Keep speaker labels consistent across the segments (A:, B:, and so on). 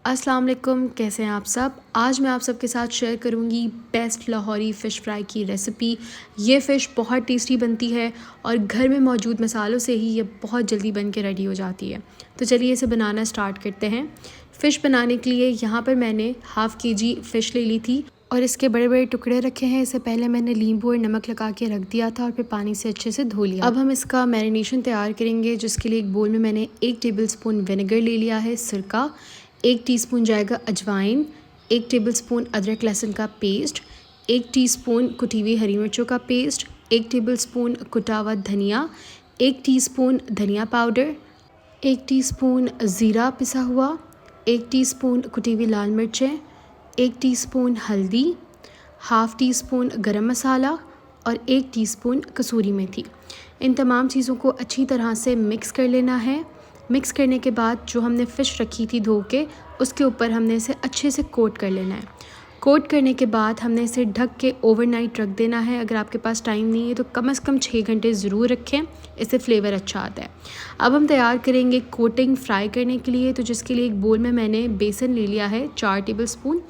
A: अस्सलाम वालेकुम, कैसे हैं आप सब। आज मैं आप सबके साथ शेयर करूंगी बेस्ट लाहौरी फ़िश फ्राई की रेसिपी। ये फ़िश बहुत टेस्टी बनती है और घर में मौजूद मसालों से ही ये बहुत जल्दी बन के रेडी हो जाती है। तो चलिए इसे बनाना स्टार्ट करते हैं। फ़िश बनाने के लिए यहाँ पर मैंने हाफ़ kg फ़िश ले ली थी और इसके बड़े बड़े टुकड़े रखे हैं। इससे पहले मैंने नींबू और नमक लगा के रख दिया था और फिर पानी से अच्छे से धो लिया। अब हम इसका मैरिनेशन तैयार करेंगे, जिसके लिए एक बोल में मैंने 1 टेबलस्पून विनेगर ले लिया है, सिरका, 1 टीस्पून जाएगा अजवाइन, 1 टेबलस्पून अदरक लहसुन का पेस्ट, 1 टीस्पून कुटी हुई हरी मिर्चों का पेस्ट, 1 टेबलस्पून कुटा हुआ धनिया, 1 टीस्पून धनिया पाउडर, 1 टीस्पून ज़ीरा पिसा हुआ, 1 टीस्पून कुटी हुई लाल मिर्चें, 1 टीस्पून हल्दी, हाफ़ टीस्पून गरम मसाला और 1 टीस्पून कसूरी मेथी। इन तमाम चीज़ों को अच्छी तरह से मिक्स कर लेना है। मिक्स करने के बाद जो हमने फ़िश रखी थी धो के, उसके ऊपर हमने इसे अच्छे से कोट कर लेना है। कोट करने के बाद हमने इसे ढक के ओवरनाइट रख देना है। अगर आपके पास टाइम नहीं है तो कम से कम 6 घंटे ज़रूर रखें, इससे फ्लेवर अच्छा आता है। अब हम तैयार करेंगे कोटिंग फ्राई करने के लिए, तो जिसके लिए एक बोल में मैंने बेसन ले लिया है 4 टेबलस्पून।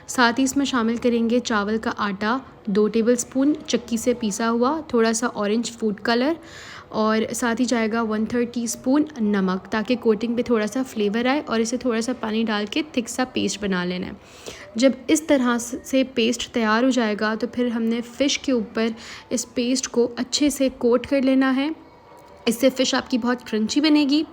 A: साथ ही इसमें शामिल करेंगे चावल का आटा 2 टेबलस्पून चक्की से पीसा हुआ, थोड़ा सा ऑरेंज फूड कलर और साथ ही जाएगा 1/3 टीस्पून नमक, ताकि कोटिंग पे थोड़ा सा फ्लेवर आए। और इसे थोड़ा सा पानी डाल के थिक सा पेस्ट बना लेना है। जब इस तरह से पेस्ट तैयार हो जाएगा तो फिर हमने फ़िश के ऊपर इस पेस्ट को अच्छे से कोट कर लेना है। इससे फ़िश आपकी बहुत क्रंची बनेगी।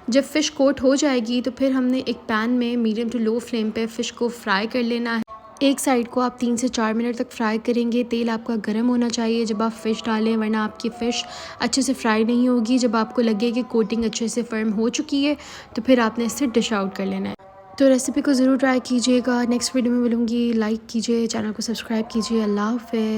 A: जब फ़िश कोट हो जाएगी तो फिर हमने एक पैन में मीडियम टू लो फ्लेम पे फ़िश को फ्राई कर लेना है। एक साइड को आप 3 से 4 मिनट तक फ्राई करेंगे। तेल आपका गर्म होना चाहिए जब आप फ़िश डालें, वरना आपकी फ़िश अच्छे से फ्राई नहीं होगी। जब आपको लगे कि कोटिंग अच्छे से फर्म हो चुकी है तो फिर आपने इससे डिश आउट कर लेना है। तो रेसिपी को ज़रूर ट्राई कीजिएगा। नेक्स्ट वीडियो में मिलूँगी। लाइक कीजिए, चैनल को सब्सक्राइब कीजिए। अल्लाह हाफ़िज़।